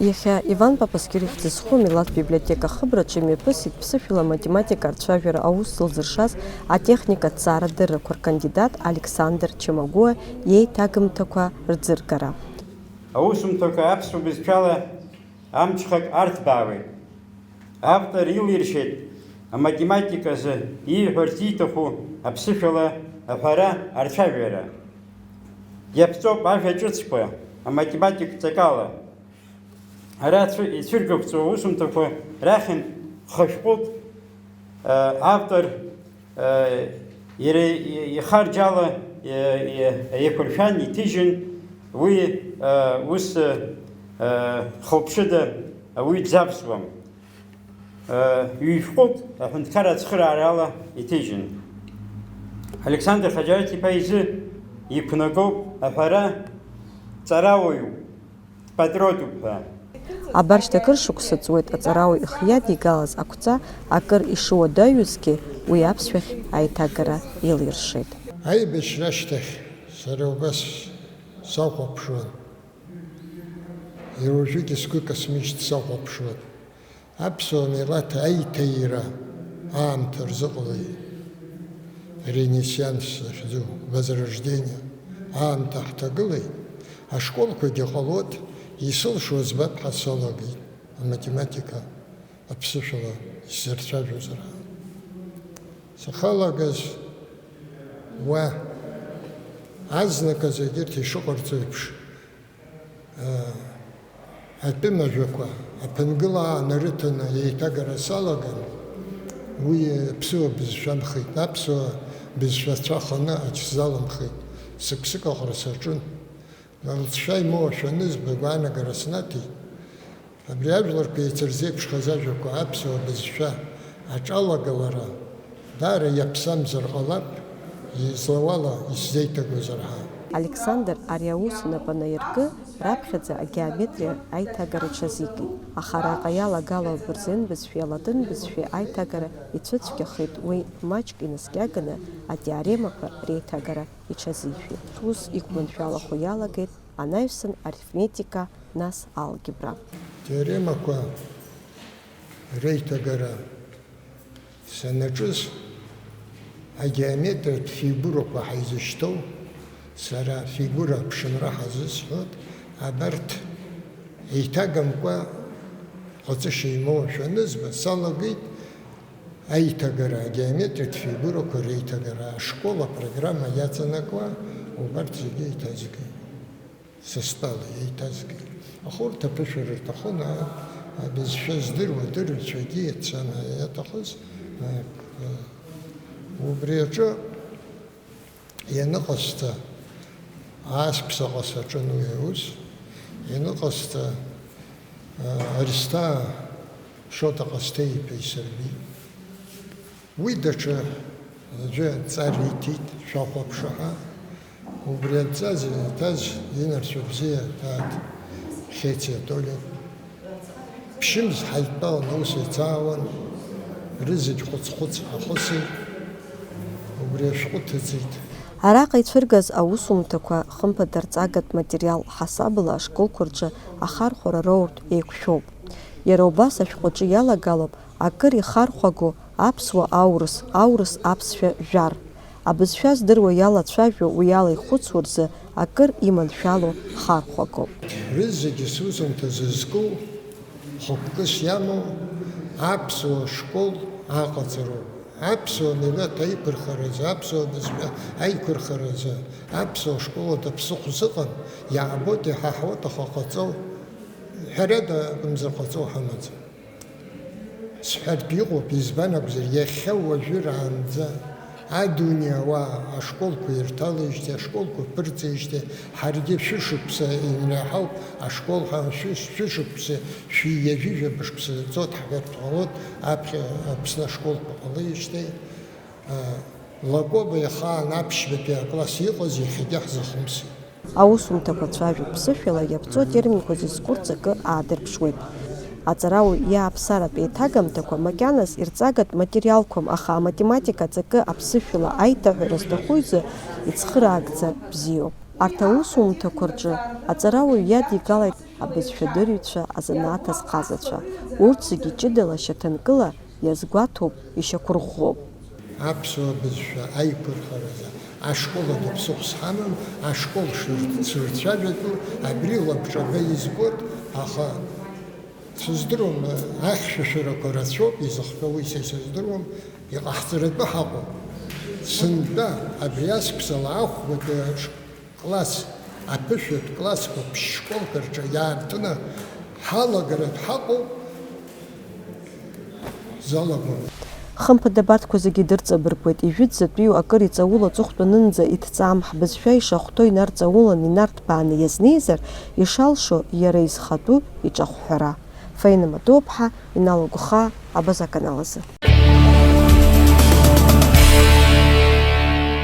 Иахьа Иван Папаскьаров дзызху милаҭ библиотека хыбраҿы имҩаԥысит ԥсышәала математика рцәажәара аус зылзыршаз атехника ҭҵаарадыррақәа ркандидат Александр Чамагәуа иеиҭагымҭақәа рӡыргара. Аусумҭақәа аԥсуа бызшәала амҽхак арҭбаауеит. Автор илиршеит аматематиказы ииҳәарц ииҭаху аԥсышәала аҳәара арцәажәара. Иаԥҵоуп ажәа ҿыцқәа аматематик ҵакала. Ара ицәыргақәҵоу аусумҭақәа рахьынтә хашәҟәык автор ихарџьала иеиқәыршәан иҭыжьын, уи ус хылԥшыда уи дзаԥсуам. Ҩ-шәҟәык аҳәынҭқар ацхыраарала иҭыжьын. Александр Хаџьараҭ-иԥа изы иқәнагоуп аҳәара ҵарауаҩуп, патриотуп ҳәа. Абаршьҭ акыр шықәса ҵуеит аҵарауаҩ ихы иадигалаз ақәҵа акыр ишуадаҩызгьы уи аԥсшәахь аиҭагара илиршеит. Аибашьра ашьҭахь сара убас сахәаԥшуан. Уажәыгьы сгәы касмыжьт сахәаԥшуан. Аԥсуа милаҭ аиҭаира аамҭа рзыҟалеит. Ренессанс ахьӡу, возрождение аамҭа ҳҭагылеит. Ашколқәагьы ҟалоит. Исылшо збап ҳәа салагеит аматематика аԥсышәала исзырцәажәозар. Сахалагаз уа азныказы егьырҭ ишыҟарҵо еиԥш атәымажәақәа аԥынгылаа нарыҭаны еиҭагара салаган, уи ԥсуа бызшәамхеит, аԥсуа бызшәацәа ханы ачзаламхеит. Сык-сык аҟара саҿын. Лҵшәа имоу ашәанызба гәаанагара снаҭеит. Абри ажәларқәа еицырзеиԥшхаз ажәақәа аԥсуа бызшәа аҿалагалара даара иаԥсамзар ҟалап, излауала исзеиҭагозар ҳәа. Александр ари аус инапы наиркы раԥхьаӡа агеометриа аиҭагара иҽазикит. Аха араҟа иалагало абырзен бызшәеи алатын бызшәеи аиҭагара ицәыцәгьахеит, уи маҷк инаскьаганы атеоремақәа реиҭагара иҽазишәеит. Ус иқәманшәалахо иалагеит анаҩсан арифметика, нас алгебра. Теоремақәа реиҭагара санаҿыз агеометриатә фигурақәа ҳаизышьҭоу, сара фигура ԥшынра ҳазысҳәот, абарҭ еиҭагамкәа ҟаҵышьа имоу ашәанызба салагеит аиҭагара, агеометриатә фигурақәа реиҭагара, ашкол апрограмма иаҵанакуа убарҭ зегьы еиҭазгеит. Сыстәала еиҭазгеит. Аха урҭ аԥышәара рҭахын, абызшәа здыруа адырҩацәагьы иацаны иаҭахыз. Убри аҿы ианыҟасҵа ааспсаҟа саҿын уи аус, ианыҟасҵа Аристаа Шота Ҟасҭеи-иԥа исырбеит. Уи даҽа аӡәы ҵар иҭит, шәахәаԥшы ҳәа. Убри адҵа зыҭаз инарцәа бзиа ҭаат Хециа Толик. Ԥшьымз ҳаидтәалан аус еицаауан, рызегь хәыц-хәыц ҳахысит. Убри ашәҟәы ҭыҵит. Араҟа ицәыргаз аусумҭақәа хымԥада рҵагатә материал ҳасабала ашколқәа рҿы ахархәара роуртә еиқәшәоуп. Иара убас ашәҟәаҿы иалагалоуп акыр ихархәаго аԥсуа аурыс, аурыс аԥсшәа жәар. Абызшәа здыруа иалацәажәо уи ала ихәыцуа рзы акыр иманшәало хархәагоуп. Рызегьы сусумҭа зызку хықәкыс иамоу аԥсуа школ аҟаҵароуп. Аԥсуа милаҭ аиқәырхаразы, аԥсуа бызшәа аиқәырхаразы, аԥсуа школаҿ аԥсыхәа зыҟан, иаабоит, иҳаҳуеит, аха ҟаҵоу ҳәарада акәымзар ҟаҵоу ҳамаӡам. Сҳәартә иҟоуп, избан акәзар, иахьа уажәыраанӡа адунеи ауаа ашколқәа ирҭалеижьҭеи, ашколқәа ԥырҵеижьҭеи, ҳаргьы шәышықәса инаҳауп, ашкол шәышықәса, шәиажәижәаба шықәса ҵот ҳҳәартә ҟалоит, аԥхьа Аԥсны ашколқәа ҟалеижьҭеи. Лагоба ихаан аԥшьбатәи акласс иҟаз иахьагьы ҳзахымсит. Аусумҭақәа цәажәо ԥсышәала иаԥҵо атерминқәа зызку рҵакы аадырԥшуеит. Аҵарауаҩ иааԥсаратә еиҭагамҭақәа макьаназ ирҵагатә материалқәам, аха аматематика аҵакы аԥсышәала аиҭаҳәара зҭаху изы ицхыраагӡа бзиоуп. Арҭ аусумҭақәа рҿы аҵарауаҩ иадигалеит абызшәадырҩцәа, азанааҭ азҟазацәа. Урҭ зегьы ҷыдала шьаҭанкыла иазгәаҭоуп, ишьақәырӷәӷәоуп. Аԥсуа бызшәа аиқәырхаразы ашкол аҿы ԥсыхәа ҳамам, ашкол шырцәажәатәу абри лабҿаба избоит, аха сыздыруам, ахьшәашәарақәа рацәоуп, изыхҟьоу исыздыруам, иҟаҳҵаратәы ҳаҟоуп. Сынтәа абри асԥсала ахәбатәи класс, аԥышәатә классқәа ԥшь-школқәа рҿы иаартны ҳалагаратә ҳаҟоуп, залагом. Хымԥада абарҭқәа зегьы дырҵабыргуеит, ижәытәӡатәиу акыр иҵауло аҵыхәтәанынӡа иҭҵаам ҳбызшәа ишахәҭоу инарҵаулан, инарҭбааны иазнеизар, ишалшо иара изхатәу иҿахәҳәара. Фаина Матоуԥҳа, Инал Гәхаа, Абаза аканал азы.